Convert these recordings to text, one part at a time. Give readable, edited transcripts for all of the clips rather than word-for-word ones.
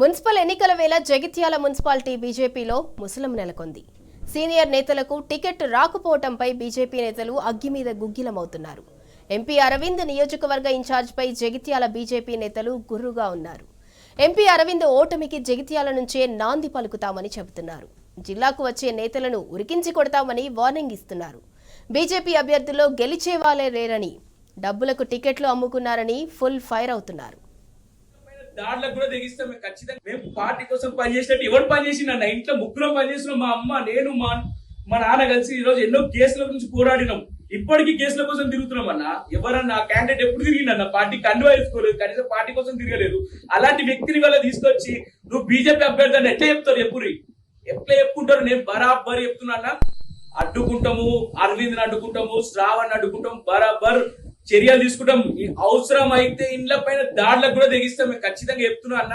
Municipal ఎన్నికల వేళ Jagtial municipality బీజేపీలో ముసలం నెలకొంది. సీనియర్ నేతలకు టికెట్ రాకపోవడంపై బీజేపీ నేతలు అగ్గి మీద గుగ్గిలమవుతున్నారు. ఎంపీ అరవింద్ నియోజకవర్గ ఇన్ఛార్జిపై జగిత్యాల బీజేపీ నేతలు గుర్రుగా ఉన్నారు. ఎంపీ అరవింద్ ఓటమికి జగిత్యాల నుంచే నాంది పలుకుతామని చెబుతున్నారు. జిల్లాకు వచ్చే నేతలను ఉరికించి కొడతామని వార్నింగ్ ఇస్తున్నారు. బీజేపీ అభ్యర్థుల్లో గెలిచేవాళ్లే లేరని, డబ్బులకు టికెట్లు అమ్ముకున్నారని ఫుల్ ఫైర్ అవుతున్నారు. దాంట్లో కూడా తెగిస్తాం. ఖచ్చితంగా మేము పార్టీ కోసం పనిచేసినట్టు ఎవరు పనిచేసిన ఇంట్లో ముగ్గురం పనిచేస్తున్నాం. మా అమ్మ, నేను, మా నాన్న కలిసి ఈ రోజు ఎన్నో కేసుల గురించి పోరాడినాం. ఇప్పటికీ కేసుల కోసం తిరుగుతున్నాం అన్న. ఎవరన్నా క్యాండిడేట్ ఎప్పుడు తిరిగిందన్న పార్టీ కండువా వేసుకోలేదు, కనీసం పార్టీ కోసం తిరగలేదు. అలాంటి వ్యక్తిని వల్ల తీసుకొచ్చి నువ్వు బీజేపీ అభ్యర్థి అని ఎట్లా చెప్తారు? ఎట్లా చెప్పుకుంటారు? నేను బరాబర్ చెప్తున్నా, అడ్డుకుంటాము, అరవింద్ అడ్డుకుంటాము, శ్రావణ్ అడ్డుకుంటాము, బరాబర్ చర్యలు తీసుకుంటాం. అవసరం అయితే ఇండ్ల పైన దాడులకు కూడా తెగిస్తాం. మేము ఖచ్చితంగా చెప్తున్నా అన్న.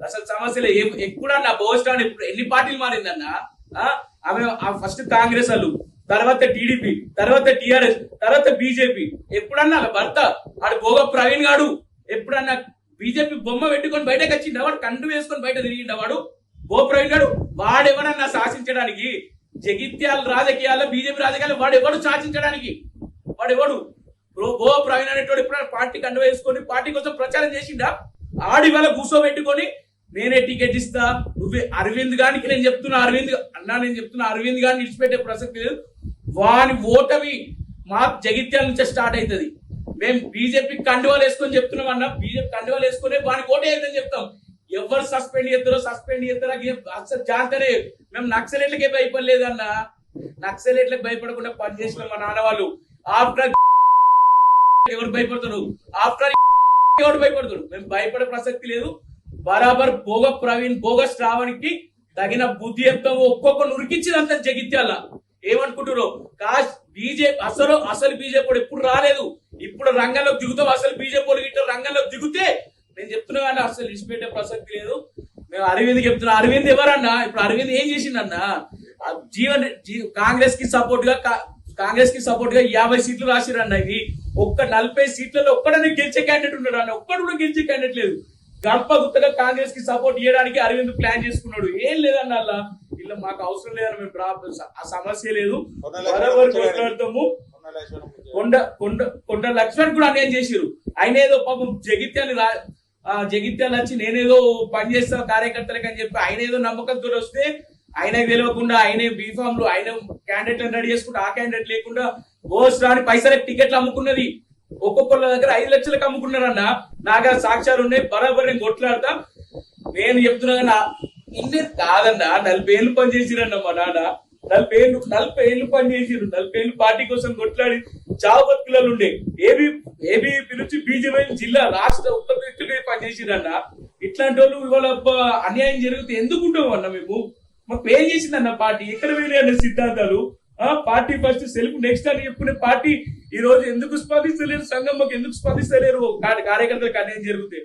అసలు సమస్యలు ఎప్పుడన్నా బోస్టాన్ ఎన్ని పార్టీలు మారిందన్న. ఆమె ఫస్ట్ కాంగ్రెస్ వాళ్ళు, తర్వాత టీడీపీ, తర్వాత టిఆర్ఎస్, తర్వాత బీజేపీ. ఎప్పుడన్నా భర్త ఆడు భోగ ప్రవీణ్ గాడు ఎప్పుడన్నా బీజేపీ బొమ్మ పెట్టుకొని బయటకు వచ్చిండ? వాడు కండు వేసుకొని బయట తిరిగిండ? వాడు ప్రవీణ్ గాడు వాడెవరన్నా శాసించడానికి? జగిత్యాల రాజకీయాల్లో, బీజేపీ రాజకీయాల్లో వాడెవడు శాసించడానికి? వాడెవడు? ప్రవీణ్ అనేటోడు ఎప్పుడైనా పార్టీ కండు వేసుకొని పార్టీ కోసం ప్రచారం చేసిండా? ఆడి వల్ల కూర్చోబెట్టుకొని నేనే టికెట్ ఇస్తా, నువ్వే అరవింద్ గారికి నేను చెప్తున్నా, అరవింద్ గారిని విడిచిపెట్టే ప్రసక్తి లేదు. వాని ఓటమి మా జగిత్యాల నుంచే స్టార్ట్ అవుతుంది. మేము బీజేపీ కండువాలు వేసుకొని చెప్తున్నాం అన్న. బీజేపీ కండువాలు వేసుకునే వానికి ఓటే అవుతుందని చెప్తాం. ఎవరు సస్పెండ్ చేస్తారో అసలు జాతరే. మేము నక్సలెట్లకే భయపడలేదు అన్న. నక్సలెట్లకు భయపడకుండా పనిచేసిన మా నాన్న వాళ్ళు. ఆఫ్టర్ ఎవరు భయపడతారు? ఎవరు భయపడతారు? మేము భయపడే ప్రసక్తి లేదు. బరాబర్ భోగ ప్రవీణ్, భోగ శ్రావణ్కి తగిన బుద్ధి చెప్తాము. ఒక్కొక్కరు ఉరికించినంత జగిత్యాల. ఏమనుకుంటారు? బీజేపీ అసలు బీజేపీ ఎప్పుడు రాలేదు. ఇప్పుడు రంగంలోకి దిగుతాం. అసలు బీజేపీ గిట్ట రంగంలోకి దిగుతే నేను చెప్తున్నా కానీ అసలు ఇచ్చిపెట్టే ప్రసక్తి లేదు. మేము అరవింద్ చెప్తున్నా. అరవింద్ ఎవరన్నా? ఇప్పుడు అరవింద్ ఏం చేసిండన్నా? కాంగ్రెస్ కి సపోర్ట్ గా 50 సీట్లు రాసిరన్న. ఇవి ఒక్క 40 సీట్లలో ఒక్కడనే గెలిచే క్యాండిడేట్ ఉన్నాడు అన్న. ఒక్కడు కూడా గెలిచే క్యాండిడేట్ లేదు. గడప గుత్తగా కాంగ్రెస్ కి సపోర్ట్ చేయడానికి అరవింద్ ప్లాన్ చేసుకున్నాడు. ఏం లేదన్న అలా. ఇలా మాకు అవసరం లేదని మేము ఆ సమస్య లేదు. బరాబర్ కొట్లాడతాము. కొండ లక్ష్మణ్ కూడా అన్యాయం చేసిరు. ఆయన ఏదో పాపం జగిత్యాల వచ్చి నేనేదో పనిచేస్తా కార్యకర్తలకు అని చెప్పి ఆయన ఏదో నమ్మకంతో వస్తే ఆయన తెలియకుండా ఆయన బీఫామ్ లో ఆయన క్యాండిడేట్ రెడీ చేసుకుంటే ఆ క్యాండిడేట్ లేకుండా బోస్ రాని పైసలకు టికెట్లు అమ్ముకున్నది. ఒక్కొక్కళ్ళ దగ్గర 5 లక్షలకు అమ్ముకున్నారన్న. నాగా సాక్ష్యాలు ఉన్నాయి. బరాబర్ నేను కొట్లాడతా. నేను చెప్తున్నా ఇన్ని కాదన్నా. 40 ఏళ్ళు పనిచేసిరన్న మా నాన్న. 40 ఏళ్ళు పనిచేసిరు. 40 ఏళ్ళు పార్టీ కోసం కొట్లాడి చావు బతుకులలో ఉండే ఏబీపీ నుంచి బీజేపీ జిల్లా రాష్ట్ర ఉత్తర పనిచేసిరన్న. ఇట్లాంటి వాళ్ళు ఇవాళ అన్యాయం జరిగితే ఎందుకు ఉంటాం అన్న? మాకు ఏం చేసిందన్న పార్టీ? ఎక్కడ వెళ్ళి అన్న సిద్ధాంతాలు? పార్టీ ఫస్ట్ సెల్ఫ్ నెక్స్ట్ అని చెప్పుకునే పార్టీ ఈ రోజు ఎందుకు స్పందిస్తలేరు? సంఘం మాకు ఎందుకు స్పందిస్తలేరు? కార్యకర్తలకు అన్యాయం జరిగితే